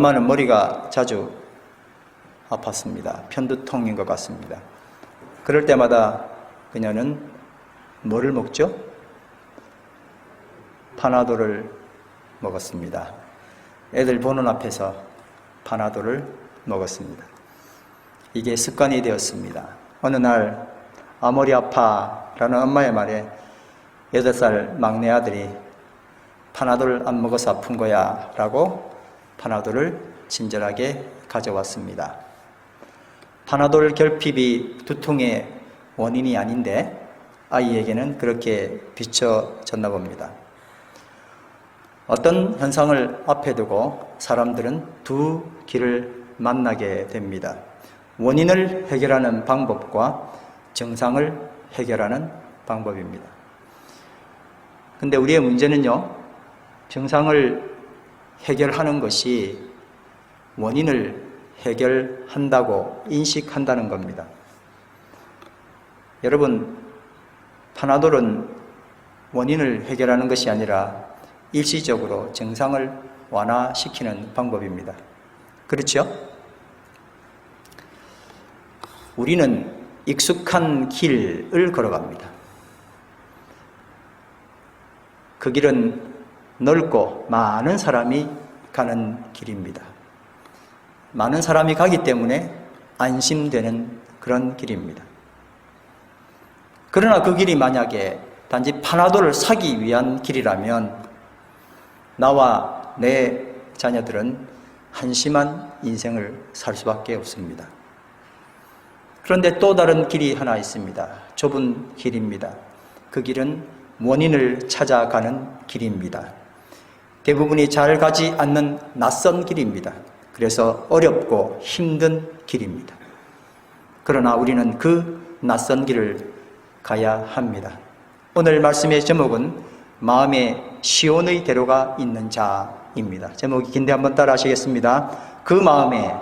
엄마는 머리가 자주 아팠습니다. 편두통인 것 같습니다. 그럴 때마다 그녀는 뭐를 먹죠? 파나돌을 먹었습니다. 애들 보는 앞에서 파나돌을 먹었습니다. 이게 습관이 되었습니다. 어느 날 머리 아파라는 엄마의 말에 8살 막내 아들이 파나돌 안 먹어서 아픈 거야 라고 파나돌을 친절하게 가져왔습니다. 파나돌 결핍이 두통의 원인이 아닌데 아이에게는 그렇게 비춰졌나 봅니다. 어떤 현상을 앞에 두고 사람들은 두 길을 만나게 됩니다. 원인을 해결하는 방법과 증상을 해결하는 방법입니다. 근데 우리의 문제는요, 증상을 해결하는 것이 원인을 해결한다고 인식한다는 겁니다. 여러분, 파나돌은 원인을 해결하는 것이 아니라 일시적으로 증상을 완화시키는 방법입니다. 그렇죠? 우리는 익숙한 길을 걸어갑니다. 그 길은 넓고 많은 사람이 가는 길입니다. 많은 사람이 가기 때문에 안심되는 그런 길입니다. 그러나 그 길이 만약에 단지 파나돌을 사기 위한 길이라면 나와 내 자녀들은 한심한 인생을 살 수밖에 없습니다. 그런데 또 다른 길이 하나 있습니다. 좁은 길입니다. 그 길은 원인을 찾아가는 길입니다. 대부분이 잘 가지 않는 낯선 길입니다. 그래서 어렵고 힘든 길입니다. 그러나 우리는 그 낯선 길을 가야 합니다. 오늘 말씀의 제목은 마음에 시온의 대로가 있는 자입니다. 제목이 긴데 한번 따라 하시겠습니다. 그 마음에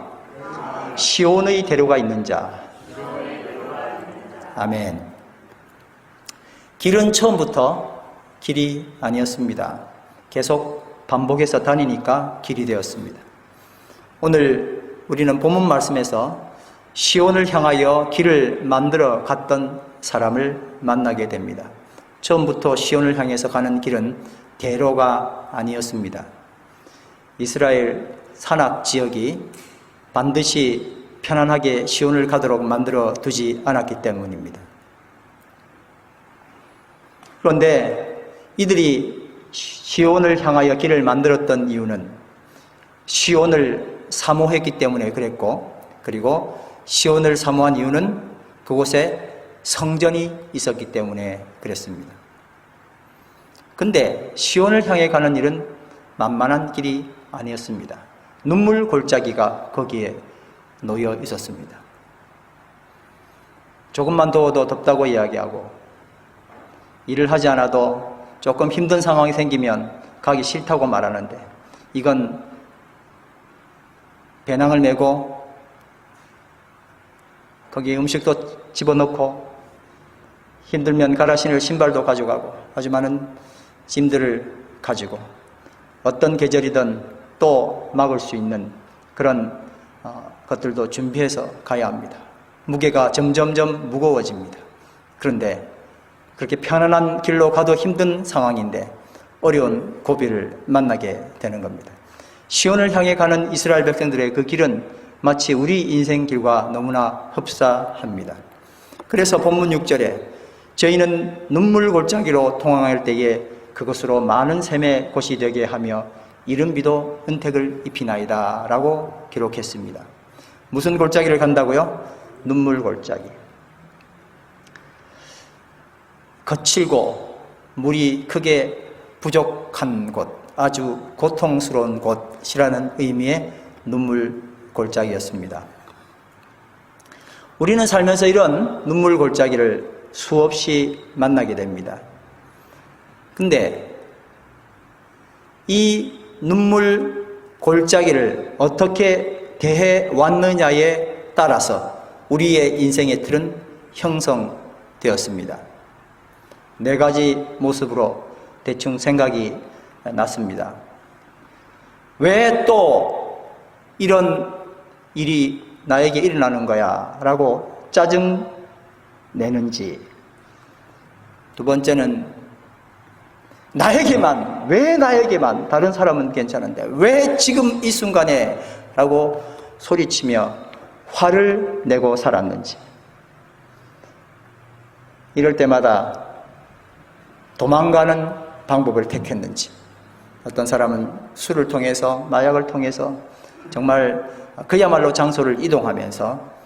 시온의 대로가 있는 자. 아멘. 길은 처음부터 길이 아니었습니다. 계속 반복해서 다니니까 길이 되었습니다. 오늘 우리는 본문 말씀에서 시온을 향하여 길을 만들어 갔던 사람을 만나게 됩니다. 처음부터 시온을 향해서 가는 길은 대로가 아니었습니다. 이스라엘 산악 지역이 반드시 편안하게 시온을 가도록 만들어 두지 않았기 때문입니다. 그런데 이들이 시온을 향하여 길을 만들었던 이유는 시온을 사모했기 때문에 그랬고, 그리고 시온을 사모한 이유는 그곳에 성전이 있었기 때문에 그랬습니다. 근데 시온을 향해 가는 일은 만만한 길이 아니었습니다. 눈물 골짜기가 거기에 놓여 있었습니다. 조금만 더워도 덥다고 이야기하고, 일을 하지 않아도 조금 힘든 상황이 생기면 가기 싫다고 말하는데, 이건 배낭을 메고 거기에 음식도 집어넣고 힘들면 갈아 신을 신발도 가져가고 아주 많은 짐들을 가지고 어떤 계절이든 또 막을 수 있는 그런 것들도 준비해서 가야 합니다. 무게가 점점점 무거워집니다. 그런데 그렇게 편안한 길로 가도 힘든 상황인데 어려운 고비를 만나게 되는 겁니다. 시온을 향해 가는 이스라엘 백성들의 그 길은 마치 우리 인생 길과 너무나 흡사합니다. 그래서 본문 6절에 저희는 눈물 골짜기로 통항할 때에 그것으로 많은 샘의 곳이 되게 하며 이른 비도 은택을 입히나이다 라고 기록했습니다. 무슨 골짜기를 간다고요? 눈물 골짜기. 거칠고 물이 크게 부족한 곳, 아주 고통스러운 곳이라는 의미의 눈물 골짜기였습니다. 우리는 살면서 이런 눈물 골짜기를 수없이 만나게 됩니다. 근데 이 눈물 골짜기를 어떻게 대해 왔느냐에 따라서 우리의 인생의 틀은 형성되었습니다. 4가지 모습으로 대충 생각이 났습니다. 왜 또 이런 일이 나에게 일어나는 거야 라고 짜증 내는지, 두 번째는 왜 나에게만, 다른 사람은 괜찮은데 왜 지금 이 순간에 라고 소리치며 화를 내고 살았는지, 이럴 때마다 도망가는 방법을 택했는지, 어떤 사람은 술을 통해서, 마약을 통해서 정말 그야말로 장소를 이동하면서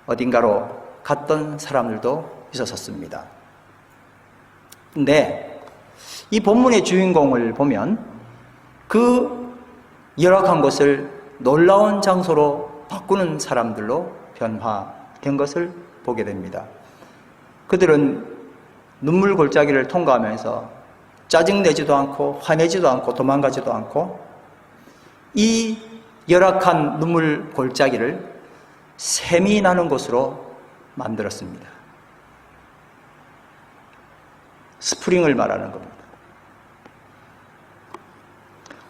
어딘가로 갔던 사람들도 있었습니다. 근데 이 본문의 주인공을 보면 그 열악한 곳을 놀라운 장소로 바꾸는 사람들로 변화된 것을 보게 됩니다. 그들은 눈물 골짜기를 통과하면서 짜증내지도 않고 화내지도 않고 도망가지도 않고 이 열악한 눈물 골짜기를 샘이 나는 곳으로 만들었습니다. 스프링을 말하는 겁니다.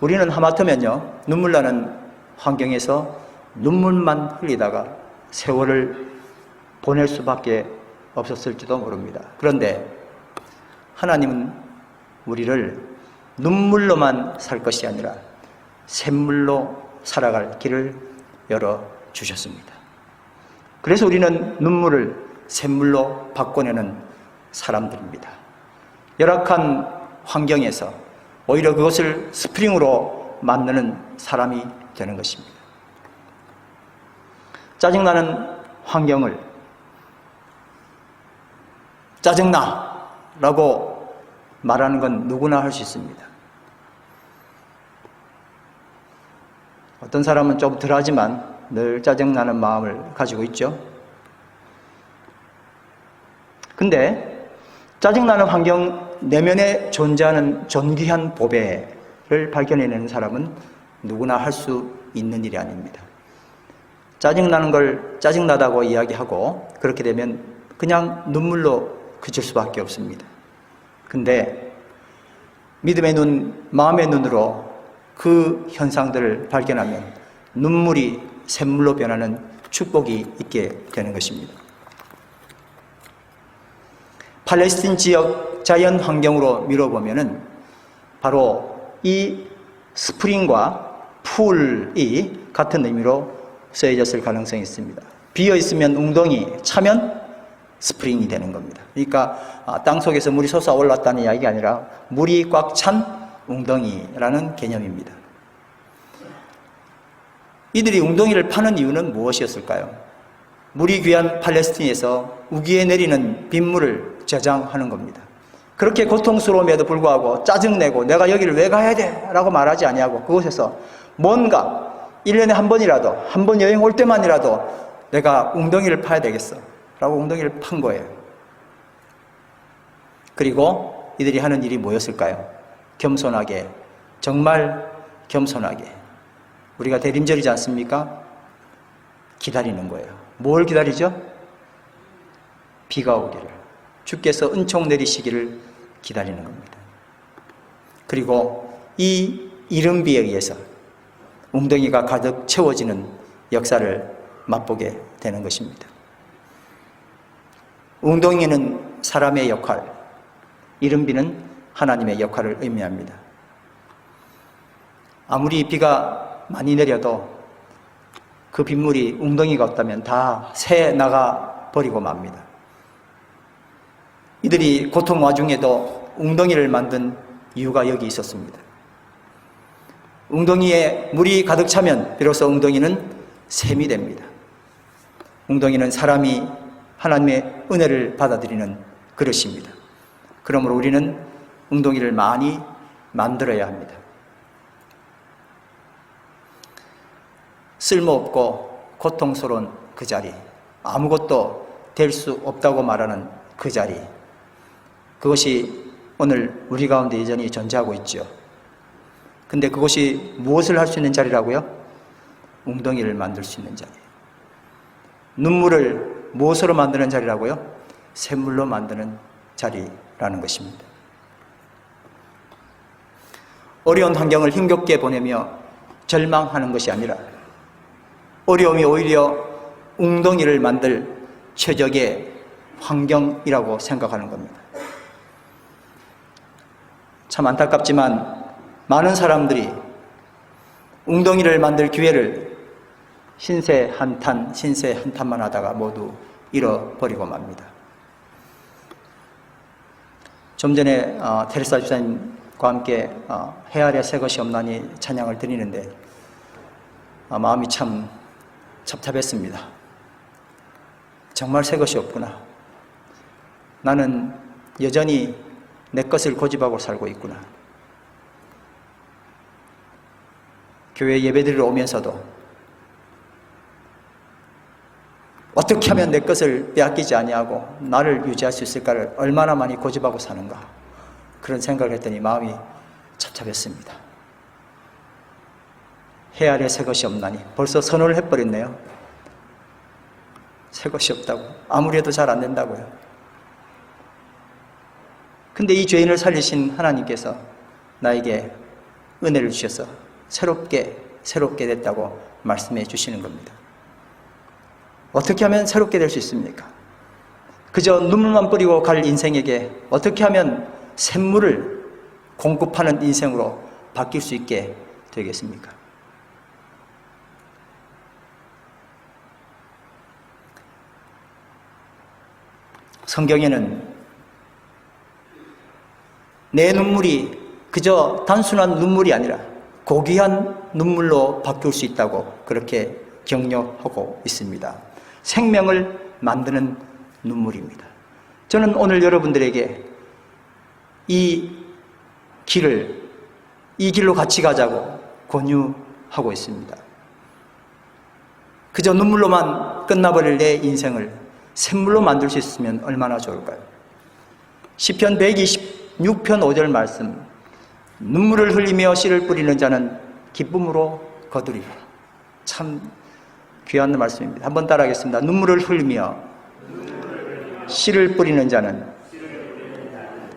우리는 하마터면요, 눈물 나는 환경에서 눈물만 흘리다가 세월을 보낼 수밖에 없었을지도 모릅니다. 그런데 하나님은 우리를 눈물로만 살 것이 아니라 샘물로 살아갈 길을 열어주셨습니다. 그래서 우리는 눈물을 샘물로 바꿔내는 사람들입니다. 열악한 환경에서 오히려 그것을 스프링으로 만드는 사람이 되는 것입니다. 짜증나는 환경을 짜증나 라고 말하는 건 누구나 할 수 있습니다. 어떤 사람은 좀 덜하지만 늘 짜증나는 마음을 가지고 있죠. 근데 짜증나는 환경 내면에 존재하는 존귀한 보배를 발견해내는 사람은 누구나 할 수 있는 일이 아닙니다. 짜증나는 걸 짜증나다고 이야기하고 그렇게 되면 그냥 눈물로 그칠 수밖에 없습니다. 근데 믿음의 눈, 마음의 눈으로 그 현상들을 발견하면 눈물이 샘물로 변하는 축복이 있게 되는 것입니다. 팔레스틴 지역 자연 환경으로 미뤄보면은 바로 이 스프링과 풀이 같은 의미로 쓰여졌을 가능성이 있습니다. 비어 있으면 웅덩이, 차면 스프링이 되는 겁니다. 그러니까 땅속에서 물이 솟아 올랐다는 이야기가 아니라 물이 꽉 찬 웅덩이라는 개념입니다. 이들이 웅덩이를 파는 이유는 무엇이었을까요? 물이 귀한 팔레스틴에서 우기에 내리는 빗물을 저장하는 겁니다. 그렇게 고통스러움에도 불구하고 짜증내고 내가 여기를 왜 가야 돼? 라고 말하지 아니하고 그곳에서 뭔가 1년에 한 번이라도, 한 번 여행 올 때만이라도 내가 웅덩이를 파야 되겠어 라고 웅덩이를 판 거예요. 그리고 이들이 하는 일이 뭐였을까요? 겸손하게, 정말 겸손하게, 우리가 대림절이지 않습니까? 기다리는 거예요. 뭘 기다리죠? 비가 오기를, 주께서 은총 내리시기를 기다리는 겁니다. 그리고 이 이른 비에 의해서 웅덩이가 가득 채워지는 역사를 맛보게 되는 것입니다. 웅덩이는 사람의 역할, 이른 비는 하나님의 역할을 의미합니다. 아무리 비가 많이 내려도 그 빗물이 웅덩이가 없다면 다 새 나가 버리고 맙니다. 이들이 고통 와중에도 웅덩이를 만든 이유가 여기 있었습니다. 웅덩이에 물이 가득 차면 비로소 웅덩이는 샘이 됩니다. 웅덩이는 사람이 하나님의 은혜를 받아들이는 그릇입니다. 그러므로 우리는 웅덩이를 많이 만들어야 합니다. 쓸모없고 고통스러운 그 자리, 아무것도 될 수 없다고 말하는 그 자리, 그것이 오늘 우리 가운데 여전히 존재하고 있죠. 근데 그것이 무엇을 할 수 있는 자리라고요? 웅덩이를 만들 수 있는 자리. 눈물을 무엇으로 만드는 자리라고요? 샘물로 만드는 자리라는 것입니다. 어려운 환경을 힘겹게 보내며 절망하는 것이 아니라 어려움이 오히려 웅덩이를 만들 최적의 환경이라고 생각하는 겁니다. 참 안타깝지만 많은 사람들이 웅덩이를 만들 기회를 신세 한탄만 하다가 모두 잃어버리고 맙니다. 좀 전에 테레사 집사님과 함께 해 아래 새 것이 없나니 찬양을 드리는데 마음이 참 답답했습니다. 정말 새 것이 없구나. 나는 여전히 내 것을 고집하고 살고 있구나. 교회 예배드리러 오면서도 어떻게 하면 내 것을 빼앗기지 아니하고 나를 유지할 수 있을까를 얼마나 많이 고집하고 사는가, 그런 생각을 했더니 마음이 답답했습니다. 해 아래 새 것이 없나니, 벌써 선언을 해버렸네요. 새 것이 없다고, 아무리 해도 잘 안 된다고요. 근데 이 죄인을 살리신 하나님께서 나에게 은혜를 주셔서 새롭게 됐다고 말씀해 주시는 겁니다. 어떻게 하면 새롭게 될 수 있습니까? 그저 눈물만 뿌리고 갈 인생에게 어떻게 하면 샘물을 공급하는 인생으로 바뀔 수 있게 되겠습니까? 성경에는 내 눈물이 그저 단순한 눈물이 아니라 고귀한 눈물로 바뀔 수 있다고 그렇게 격려하고 있습니다. 생명을 만드는 눈물입니다. 저는 오늘 여러분들에게 이 길로 같이 가자고 권유하고 있습니다. 그저 눈물로만 끝나버릴 내 인생을 샘물로 만들 수 있으면 얼마나 좋을까요? 시편 126편 5절 말씀, 눈물을 흘리며 씨를 뿌리는 자는 기쁨으로 거두리라. 참 귀한 말씀입니다. 한번 따라하겠습니다. 눈물을 흘리며 씨를 뿌리는 자는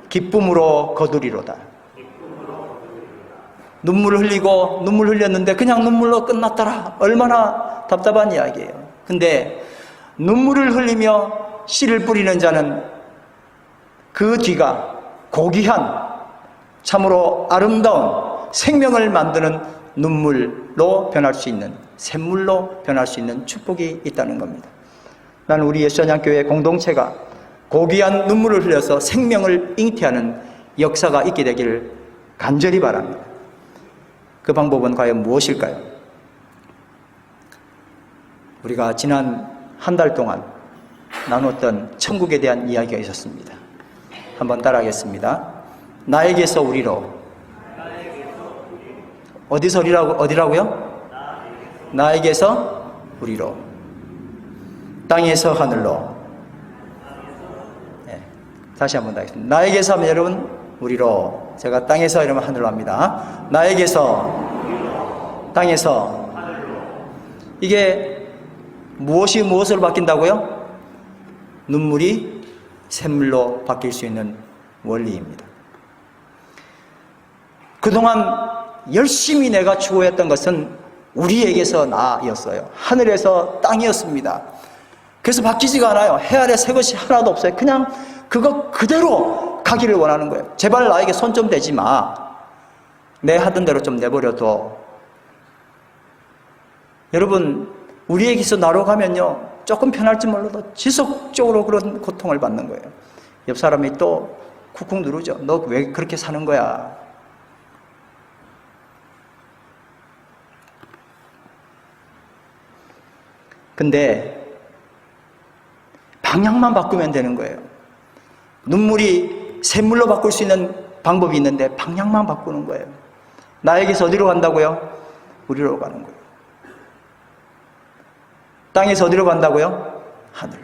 기쁨으로 거두리로다. 눈물을 흘리고 눈물 흘렸는데 그냥 눈물로 끝났더라. 얼마나 답답한 이야기예요. 근데 눈물을 흘리며 씨를 뿌리는 자는 그 뒤가 고귀한, 참으로 아름다운 생명을 만드는 눈물로 변할 수 있는, 샘물로 변할 수 있는 축복이 있다는 겁니다. 나는 우리 예수찬양교회 공동체가 고귀한 눈물을 흘려서 생명을 잉태하는 역사가 있게 되기를 간절히 바랍니다. 그 방법은 과연 무엇일까요? 우리가 지난 한 달 동안 나눴던 천국에 대한 이야기가 있었습니다. 한번 따라하겠습니다. 나에게서 우리로. 어디서 어디라고요? 나에게서 우리로. 땅에서 하늘로. 네, 다시 한번 하겠습니다. 나에게서 하면 여러분 우리로. 제가 땅에서 이러면 하늘로 합니다. 나에게서 땅에서 하늘로. 이게 무엇이 무엇으로 바뀐다고요? 눈물이 샘물로 바뀔 수 있는 원리입니다. 그동안 열심히 내가 추구했던 것은 우리에게서 나였어요. 하늘에서 땅이었습니다. 그래서 바뀌지가 않아요. 해 아래 새 것이 하나도 없어요. 그냥 그거 그대로 가기를 원하는 거예요. 제발 나에게 손 좀 대지 마. 내 하던 대로 좀 내버려둬. 여러분, 우리에게서 나로 가면요, 조금 편할지 몰라도 지속적으로 그런 고통을 받는 거예요. 옆 사람이 또 쿡쿡 누르죠. 너 왜 그렇게 사는 거야? 근데 방향만 바꾸면 되는 거예요. 눈물이 샘물로 바꿀 수 있는 방법이 있는데 방향만 바꾸는 거예요. 나에게서 어디로 간다고요? 우리로 가는 거예요. 땅에서 어디로 간다고요? 하늘로.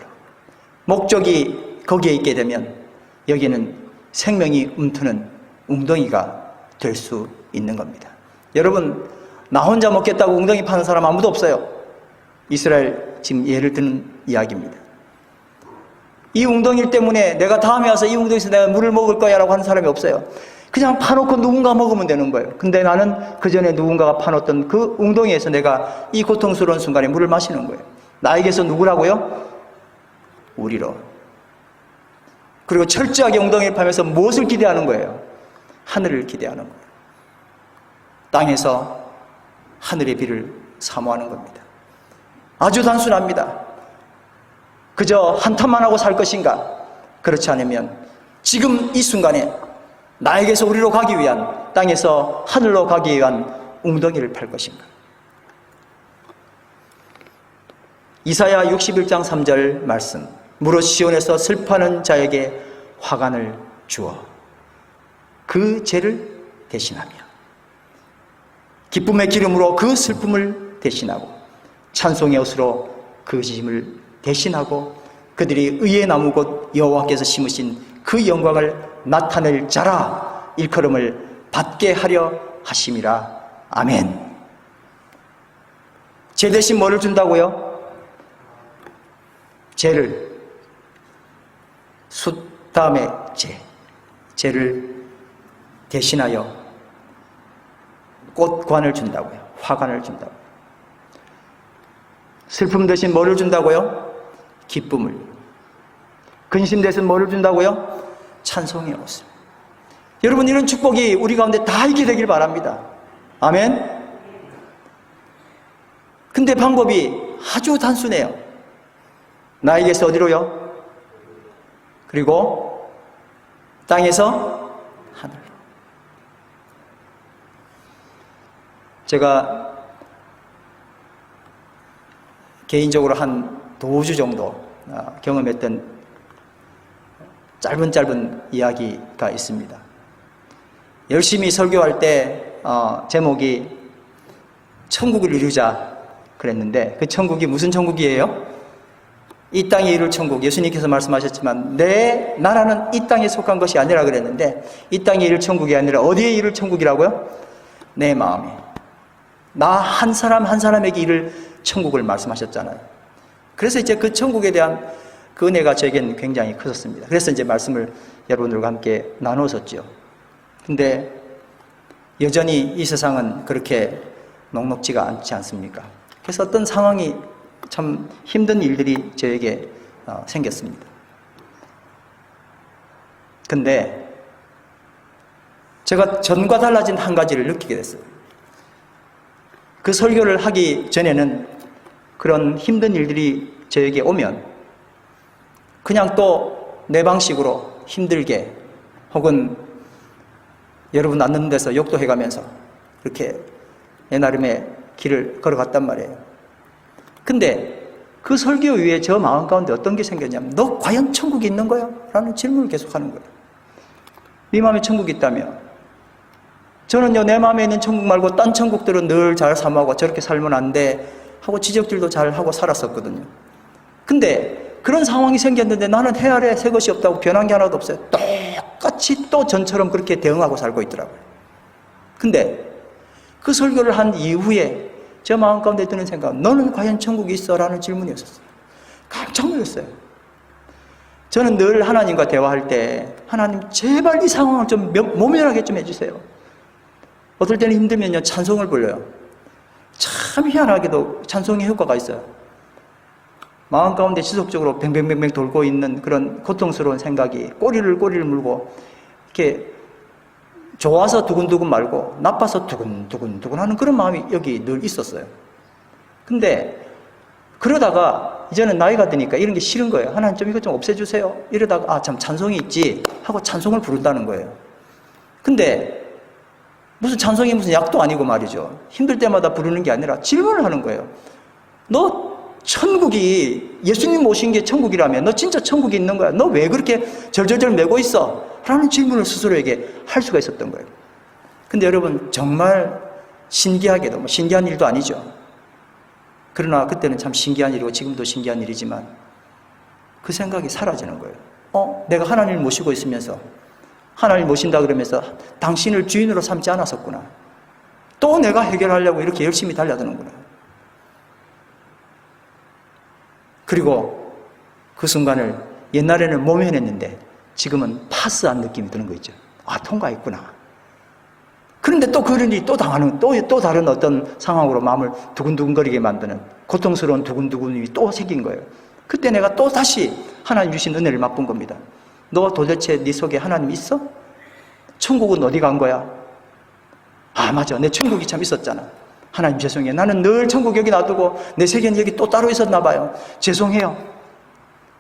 목적이 거기에 있게 되면 여기는 생명이 움트는 웅덩이가 될 수 있는 겁니다. 여러분, 나 혼자 먹겠다고 웅덩이 파는 사람 아무도 없어요. 이스라엘 지금 예를 드는 이야기입니다. 이 웅덩이 때문에 내가 다음에 와서 이 웅덩이에서 내가 물을 먹을 거야 라고 하는 사람이 없어요. 그냥 파놓고 누군가 먹으면 되는 거예요. 근데 나는 그 전에 누군가가 파놓던 그 웅덩이에서 내가 이 고통스러운 순간에 물을 마시는 거예요. 나에게서 누구라고요? 우리로. 그리고 철저하게 웅덩이를 파면서 무엇을 기대하는 거예요? 하늘을 기대하는 거예요. 땅에서 하늘의 비를 사모하는 겁니다. 아주 단순합니다. 그저 한탄만 하고 살 것인가? 그렇지 않으면 지금 이 순간에 나에게서 우리로 가기 위한, 땅에서 하늘로 가기 위한 웅덩이를 팔 것인가? 이사야 61장 3절 말씀. 무릇 시온에서 슬퍼하는 자에게 화관을 주어 그 죄를 대신하며 기쁨의 기름으로 그 슬픔을 대신하고 찬송의 옷으로 그 짐을 대신하고 그들이 의의 나무 곧 여호와께서 심으신 그 영광을 나타낼 자라 일컬음을 받게 하려 하심이라. 아멘. 죄 대신 뭐를 준다고요? 죄를, 숫 다음에 죄를 대신하여 꽃관을 준다고요. 화관을 준다고요. 슬픔 대신 뭐를 준다고요? 기쁨을. 근심 대신 뭐를 준다고요? 찬송의 옷을. 여러분, 이런 축복이 우리 가운데 다 있게 되길 바랍니다. 아멘. 근데 방법이 아주 단순해요. 나에게서 어디로요? 그리고 땅에서 하늘로. 제가 개인적으로 한 2주 정도 경험했던 짧은 이야기가 있습니다. 열심히 설교할 때 제목이 천국을 이루자 그랬는데, 그 천국이 무슨 천국이에요? 이 땅에 이룰 천국. 예수님께서 말씀하셨지만 내 나라는 이 땅에 속한 것이 아니라 그랬는데, 이 땅에 이룰 천국이 아니라 어디에 이룰 천국이라고요? 내 마음에. 나 한 사람 한 사람에게 이룰 천국을 말씀하셨잖아요. 그래서 이제 그 천국에 대한 그 은혜가 저에게는 굉장히 컸었습니다. 그래서 이제 말씀을 여러분들과 함께 나눴었죠. 근데 여전히 이 세상은 그렇게 녹록지가 않지 않습니까? 그래서 어떤 상황이 참 힘든 일들이 저에게 생겼습니다. 근데 제가 전과 달라진 한 가지를 느끼게 됐어요. 그 설교를 하기 전에는 그런 힘든 일들이 저에게 오면 그냥 또 내 방식으로 힘들게, 혹은 여러분 앉는 데서 욕도 해가면서 이렇게 내 나름의 길을 걸어갔단 말이에요. 근데 그 설교 위에 저 마음 가운데 어떤 게 생겼냐면, 너 과연 천국이 있는 거야? 라는 질문을 계속하는 거예요. 네 마음에 천국이 있다며? 저는요, 내 마음에 있는 천국 말고 딴 천국들은 늘 잘 삼하고 저렇게 살면 안 돼 하고 지적들도 잘 하고 살았었거든요. 근데 그런 상황이 생겼는데 나는 해 아래 새 것이 없다고 변한 게 하나도 없어요. 똑같이 또 전처럼 그렇게 대응하고 살고 있더라고요. 근데 그 설교를 한 이후에 제 마음 가운데 드는 생각은, 너는 과연 천국이 있어? 라는 질문이었어요. 깜짝 놀랐어요. 저는 늘 하나님과 대화할 때, 하나님 제발 이 상황을 좀 모면하게 좀 해주세요. 어떨 때는 힘들면요, 찬송을 불러요. 참 희한하게도 찬송의 효과가 있어요. 마음 가운데 지속적으로 뱅뱅뱅뱅 돌고 있는 그런 고통스러운 생각이 꼬리를 물고 이렇게 좋아서 두근두근 말고 나빠서 두근두근 하는 그런 마음이 여기 늘 있었어요. 근데 그러다가 이제는 나이가 드니까 이런 게 싫은 거예요. 하나님 좀 이것 좀 없애주세요. 이러다가 참 찬송이 있지 하고 찬송을 부른다는 거예요. 근데 무슨 찬송이 무슨 약도 아니고 말이죠. 힘들 때마다 부르는 게 아니라 질문을 하는 거예요. 너 천국이, 예수님 오신 게 천국이라면 너 진짜 천국이 있는 거야? 너 왜 그렇게 절절절 매고 있어? 라는 질문을 스스로에게 할 수가 있었던 거예요. 근데 여러분, 정말 신기하게도, 뭐 신기한 일도 아니죠. 그러나 그때는 참 신기한 일이고 지금도 신기한 일이지만 그 생각이 사라지는 거예요. 내가 하나님을 모시고 있으면서, 하나님을 모신다 그러면서 당신을 주인으로 삼지 않았었구나. 또 내가 해결하려고 이렇게 열심히 달려드는구나. 그리고 그 순간을 옛날에는 모면했는데 지금은 파스한 느낌이 드는 거 있죠. 통과했구나. 그런데 또 그런 일이 또 당하는, 또 다른 어떤 상황으로 마음을 두근두근거리게 만드는 고통스러운 두근두근이 또 생긴 거예요. 그때 내가 또 다시 하나님 주신 은혜를 맛본 겁니다. 너 도대체 네 속에 하나님 있어? 천국은 어디 간 거야? 아, 맞아. 내 천국이 참 있었잖아. 하나님 죄송해요. 나는 늘 천국 여기 놔두고 내 세계는 여기 또 따로 있었나 봐요. 죄송해요.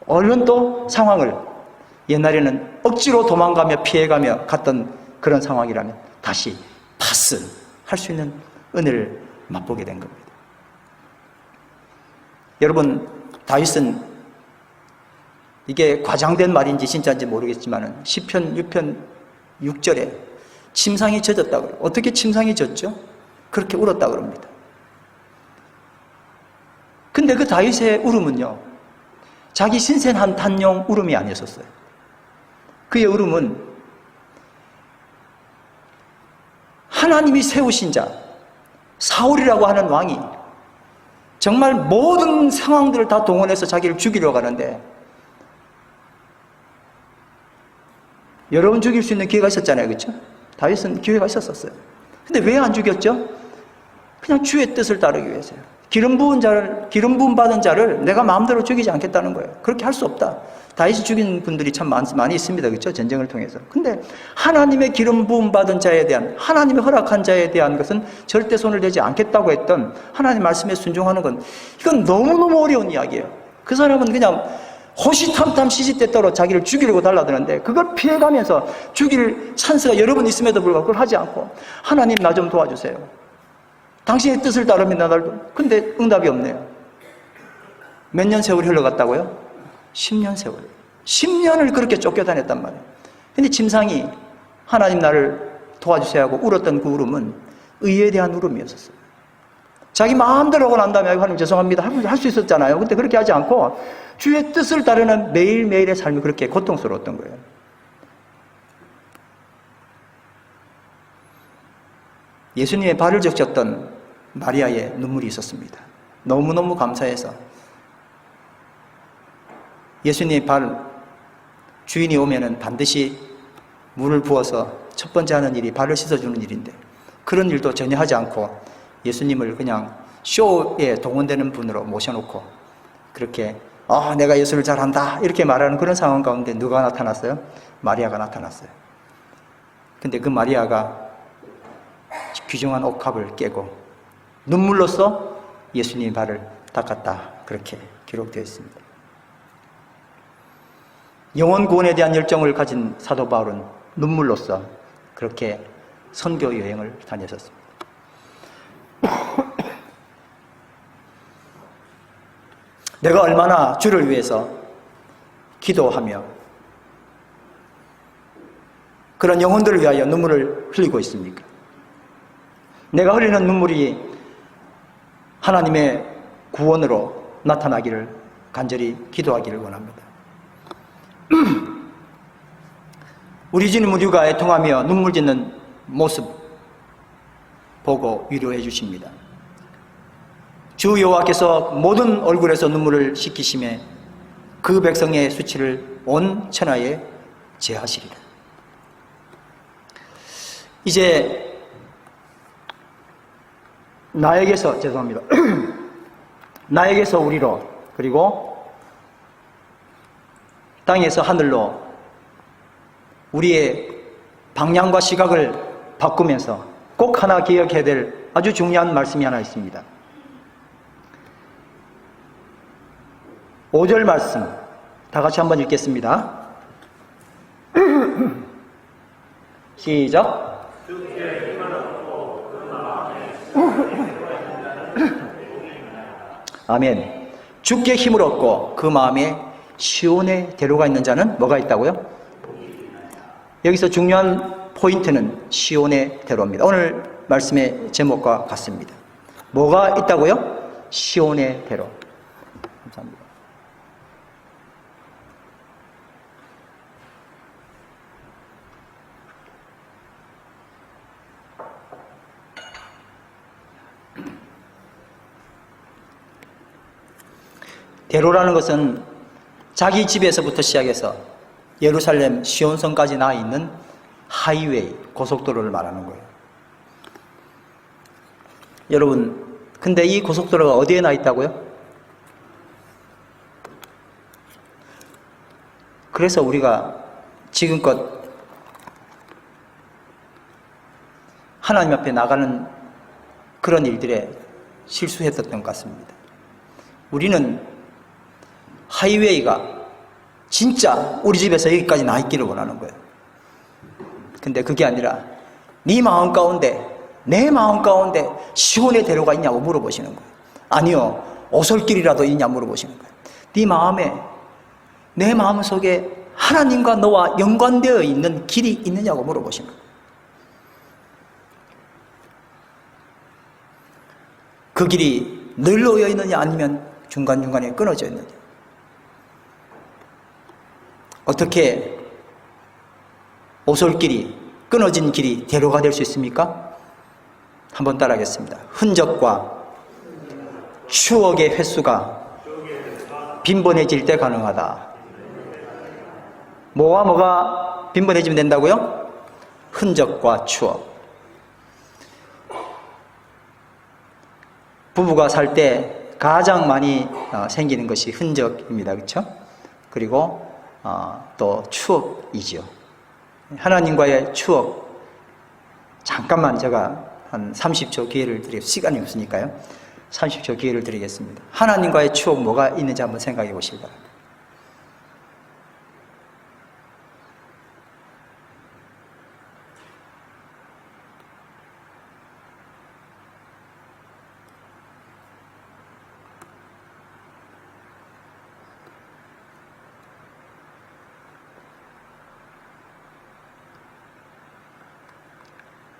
얼른 또 상황을, 옛날에는 억지로 도망가며 피해가며 갔던 그런 상황이라면 다시 파스 할 수 있는 은혜를 맛보게 된 겁니다. 여러분, 다윗은 이게 과장된 말인지 진짜인지 모르겠지만 시편 6편 6절에 침상이 젖었다고 그래요. 어떻게 침상이 젖죠? 그렇게 울었다고 그럽니다. 근데 그 다윗의 울음은요, 자기 신센한 단용 울음이 아니었어요. 그의 울음은 하나님이 세우신 자, 사울이라고 하는 왕이 정말 모든 상황들을 다 동원해서 자기를 죽이려고 하는데, 여러분 죽일 수 있는 기회가 있었잖아요. 그렇죠? 다윗은 기회가 있었어요. 근데 왜 안 죽였죠? 그냥 주의 뜻을 따르기 위해서요. 기름 부음 받은 자를 내가 마음대로 죽이지 않겠다는 거예요. 그렇게 할 수 없다. 다윗이 죽인 분들이 참 많이 있습니다. 그렇죠? 전쟁을 통해서. 근데 하나님의 기름 부음 받은 자에 대한, 하나님의 허락한 자에 대한 것은 절대 손을 대지 않겠다고 했던 하나님 말씀에 순종하는 건, 이건 너무너무 어려운 이야기예요. 그 사람은 그냥 호시탐탐 시시때때로 자기를 죽이려고 달라드는데, 그걸 피해가면서 죽일 찬스가 여러 번 있음에도 불구하고 그걸 하지 않고, 하나님 나 좀 도와주세요. 당신의 뜻을 따릅니다. 근데 응답이 없네요. 몇 년 세월이 흘러갔다고요? 10년 세월. 10년을 그렇게 쫓겨다녔단 말이에요. 근데 침상이 하나님 나를 도와주세요 하고 울었던 그 울음은 의에 대한 울음이었어요. 자기 마음대로 하고 난 다음에 하나님 죄송합니다 할 수 있었잖아요. 근데 그렇게 하지 않고 주의 뜻을 따르는 매일매일의 삶이 그렇게 고통스러웠던 거예요. 예수님의 발을 적셨던 마리아의 눈물이 있었습니다. 너무너무 감사해서 예수님의 발, 주인이 오면은 반드시 물을 부어서 첫 번째 하는 일이 발을 씻어주는 일인데, 그런 일도 전혀 하지 않고 예수님을 그냥 쇼에 동원되는 분으로 모셔놓고 그렇게 내가 예수를 잘한다 이렇게 말하는 그런 상황 가운데 누가 나타났어요? 마리아가 나타났어요. 근데 그 마리아가 귀중한 옥합을 깨고 눈물로써 예수님의 발을 닦았다, 그렇게 기록되어 있습니다. 영혼 구원에 대한 열정을 가진 사도 바울은 눈물로써 그렇게 선교 여행을 다녔었습니다. 내가 얼마나 주를 위해서 기도하며 그런 영혼들을 위하여 눈물을 흘리고 있습니까? 내가 흘리는 눈물이 하나님의 구원으로 나타나기를 간절히 기도하기를 원합니다. 우리 주님 우리가 애통하며 눈물 짓는 모습 보고 위로해 주십니다. 주 여호와께서 모든 얼굴에서 눈물을 씻기심에 그 백성의 수치를 온 천하에 제하시리라. 이제 나에게서 나에게서 우리로, 그리고 땅에서 하늘로 우리의 방향과 시각을 바꾸면서 꼭 하나 기억해야 될 아주 중요한 말씀이 하나 있습니다. 5절 말씀 다 같이 한번 읽겠습니다. 시작. 아멘. 주께 힘을 얻고 그 마음에 시온의 대로가 있는 자는 뭐가 있다고요? 여기서 중요한 포인트는 시온의 대로입니다. 오늘 말씀의 제목과 같습니다. 뭐가 있다고요? 시온의 대로. 감사합니다. 대로라는 것은 자기 집에서부터 시작해서 예루살렘 시온성까지 나 있는 하이웨이, 고속도로를 말하는 거예요. 여러분, 근데 이 고속도로가 어디에 나 있다고요? 그래서 우리가 지금껏 하나님 앞에 나가는 그런 일들에 실수했었던 것 같습니다. 우리는 하이웨이가 진짜 우리 집에서 여기까지 나 있기를 원하는 거예요. 근데 그게 아니라 네 마음 가운데, 내 마음 가운데 시온의 대로가 있냐고 물어보시는 거예요. 아니요, 오솔길이라도 있냐 물어보시는 거예요. 네 마음에, 내 마음 속에 하나님과 너와 연관되어 있는 길이 있느냐고 물어보시는 거예요. 그 길이 늘 놓여 있느냐 아니면 중간중간에 끊어져 있느냐. 어떻게 오솔길이, 끊어진 길이 대로가 될 수 있습니까? 한번 따라하겠습니다. 흔적과 추억의 횟수가 빈번해질 때 가능하다. 뭐와 뭐가 빈번해지면 된다고요? 흔적과 추억. 부부가 살 때 가장 많이 생기는 것이 흔적입니다. 그렇죠? 그리고 또 추억이지요. 하나님과의 추억. 잠깐만 제가 한 30초 기회를 드리겠습니다. 시간이 없으니까요. 30초 기회를 드리겠습니다. 하나님과의 추억 뭐가 있는지 한번 생각해 보시기 바랍니다.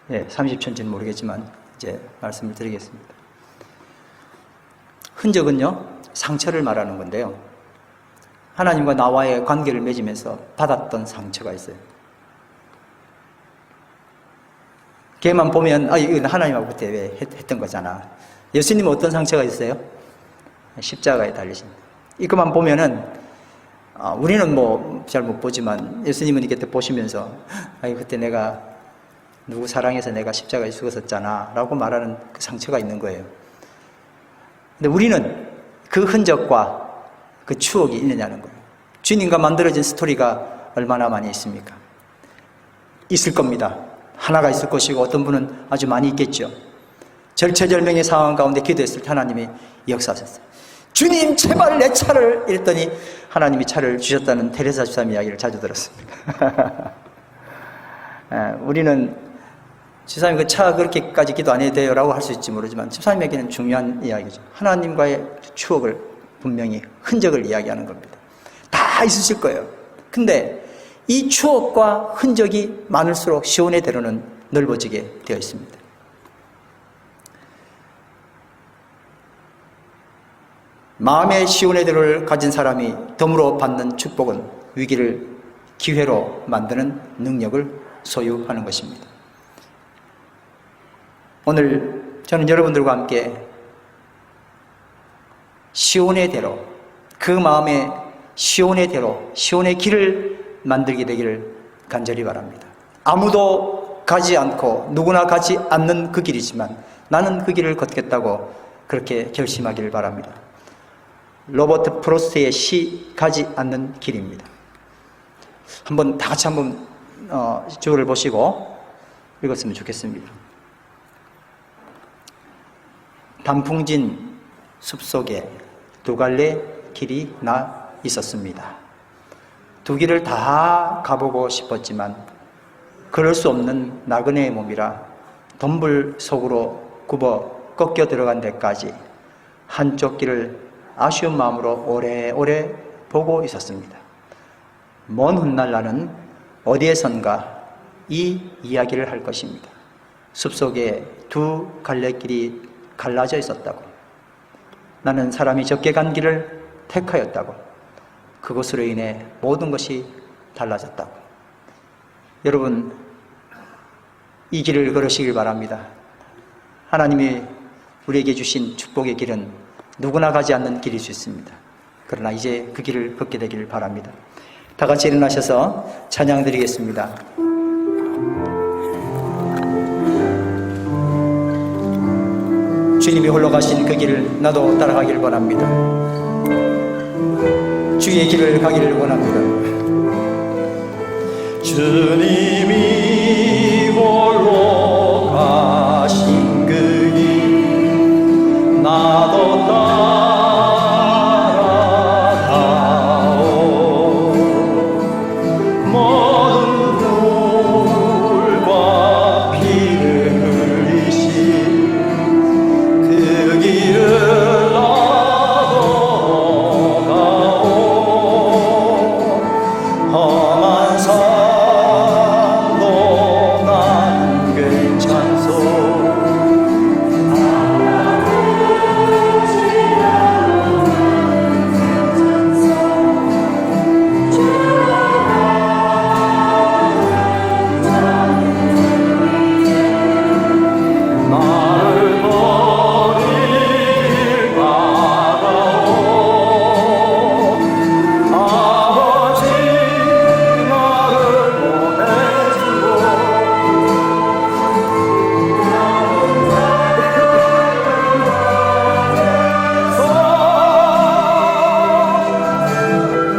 네, 30초인지는 모르겠지만 이제 말씀을 드리겠습니다. 흔적은요, 상처를 말하는 건데요. 하나님과 나와의 관계를 맺으면서 받았던 상처가 있어요. 걔만 보면 이건 하나님하고 그때 왜 했던 거잖아. 예수님은 어떤 상처가 있어요? 십자가에 달리신. 이것만 보면은 우리는 뭐 잘 못 보지만 예수님은 이렇게 보시면서 그때 내가 누구 사랑해서 내가 십자가에 죽었었잖아 라고 말하는 그 상처가 있는 거예요. 근데 우리는 그 흔적과 그 추억이 있느냐는 거예요. 주님과 만들어진 스토리가 얼마나 많이 있습니까? 있을 겁니다. 하나가 있을 것이고 어떤 분은 아주 많이 있겠죠. 절체절명의 상황 가운데 기도했을 때 하나님이 역사하셨어요. 주님 제발 내 차를, 이랬더니 하나님이 차를 주셨다는 테레사 주사님 이야기를 자주 들었습니다. 우리는 집사님 그 차 그렇게까지 기도 안 해도 돼요 라고 할 수 있을지 모르지만 집사님에게는 중요한 이야기죠. 하나님과의 추억을, 분명히 흔적을 이야기하는 겁니다. 다 있으실 거예요. 근데 이 추억과 흔적이 많을수록 시온의 대로는 넓어지게 되어 있습니다. 마음의 시온의 대로를 가진 사람이 덤으로 받는 축복은 위기를 기회로 만드는 능력을 소유하는 것입니다. 오늘 저는 여러분들과 함께 시온의 대로, 그 마음의 시온의 대로, 시온의 길을 만들게 되기를 간절히 바랍니다. 아무도 가지 않고 누구나 가지 않는 그 길이지만 나는 그 길을 걷겠다고 그렇게 결심하기를 바랍니다. 로버트 프로스트의 시 가지 않는 길입니다. 한번 다 같이 한번 주어를 보시고 읽었으면 좋겠습니다. 단풍진 숲속에 두 갈래 길이 나 있었습니다. 두 길을 다 가보고 싶었지만 그럴 수 없는 나그네의 몸이라 덤불 속으로 굽어 꺾여 들어간 데까지 한쪽 길을 아쉬운 마음으로 오래오래 보고 있었습니다. 먼 훗날 나는 어디에선가 이 이야기를 할 것입니다. 숲속에 두 갈래길이 갈라져 있었다고. 나는 사람이 적게 간 길을 택하였다고. 그것으로 인해 모든 것이 달라졌다고. 여러분, 이 길을 걸으시길 바랍니다. 하나님이 우리에게 주신 축복의 길은 누구나 가지 않는 길일 수 있습니다. 그러나 이제 그 길을 걷게 되기를 바랍니다. 다 같이 일어나셔서 찬양 드리겠습니다. 주님이 홀로 가신 그 길을 나도 따라가기를 원합니다. 주의 길을 가기를 원합니다. 주님이 홀로 가신 그 길 나도 따라가오. 모든 물과 피를 흘리신 그 길을 나도 가오. 험한 산도 나는 괜찮소. 나를 버리길 바라오. 아버지 나를 보내주고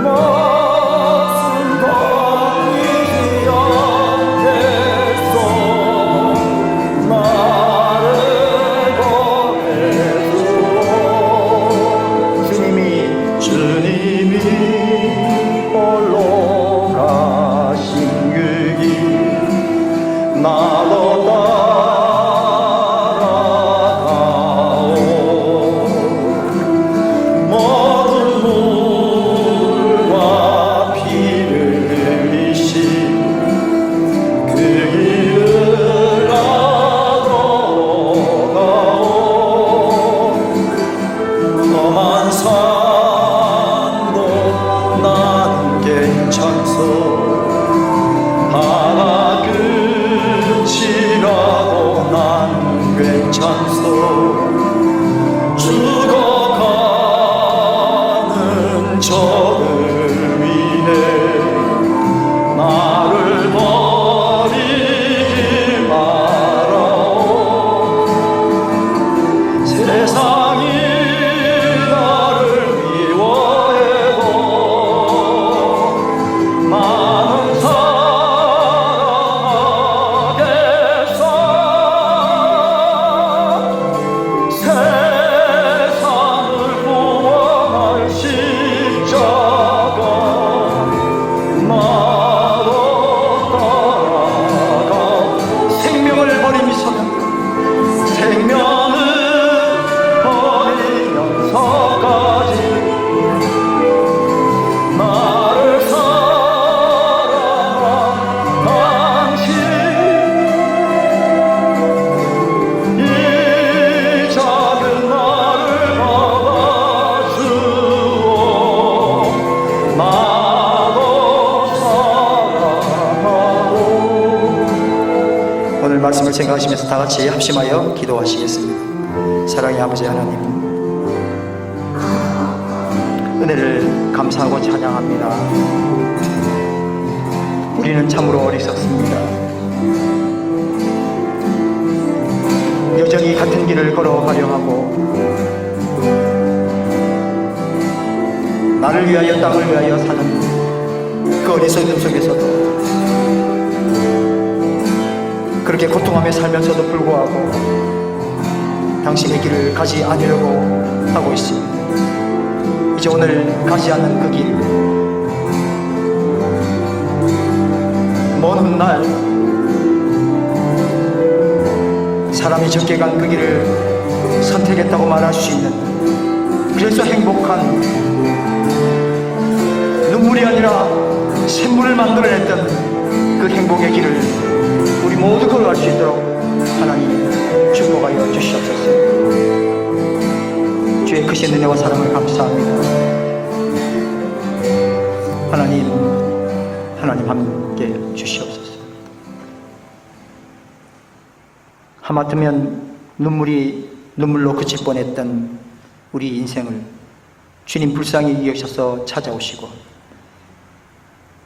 목숨 버리지 않겠소. 나를 보내주오. 주님이 홀로 가신 그 길 나도 따라가오. 모든 물과 피를 흘리신 그 길을 나도 가오. 험한 산도 나는 괜찮소. 바다 끝이라도 나는 괜찮소. 죽어가는 저를 위해 나를 버리지 마라오. 세상이 나를 미워해도 나는 사랑하겠어. 세상을 구원할 십자가 나도 따라가. 생명을 버리면서는 생명을 버리면서까지 나를 사랑한 당신 이 작은 나를 받아주오. 나도 사랑하오. 오늘 말씀을 생각하시면서 다 같이 합심하여 기도하시겠습니다. 사랑의 아버지 하나님, 은혜를 감사하고 찬양합니다. 우리는 참으로 어리석습니다. 여전히 같은 길을 걸어가려 하고 나를 위하여 땅을 위하여 사는 그 어리석음 속에서도 그렇게 고통하며 살면서도 불구하고 당신의 길을 가지 않으려고 하고 있습니다. 이제 오늘 가지 않는 그 길, 먼 훗날 사람이 적게 간 그 길을 선택했다고 말할 수 있는, 그래서 행복한, 눈물이 아니라 샘물을 만들어냈던 그 행복의 길을 우리 모두 걸어갈 수 있도록 하나님 축복하여 주시옵소서. 주의 크신 은혜와 사랑을 감사합니다. 하나님 함께 주시옵소서. 하마터면 눈물로 그칠 뻔했던 우리 인생을 주님 불쌍히 여기셔서 찾아오시고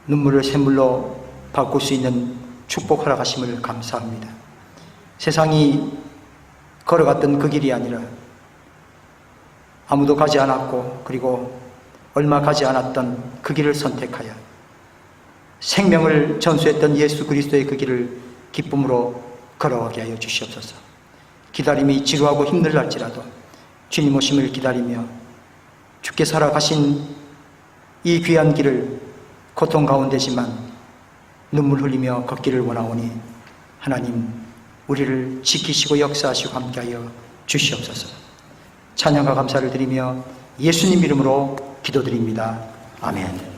눈물을 샘물로 바꿀 수 있는 축복 허락하심을 감사합니다. 세상이 걸어갔던 그 길이 아니라 아무도 가지 않았고 그리고 얼마 가지 않았던 그 길을 선택하여 생명을 전수했던 예수 그리스도의 그 길을 기쁨으로 걸어가게 하여 주시옵소서. 기다림이 지루하고 힘들랄지라도 주님 오심을 기다리며 주께 살아가신 이 귀한 길을 고통 가운데지만 눈물 흘리며 걷기를 원하오니 하나님 우리를 지키시고 역사하시고 함께하여 주시옵소서. 찬양과 감사를 드리며 예수님 이름으로 기도드립니다. 아멘.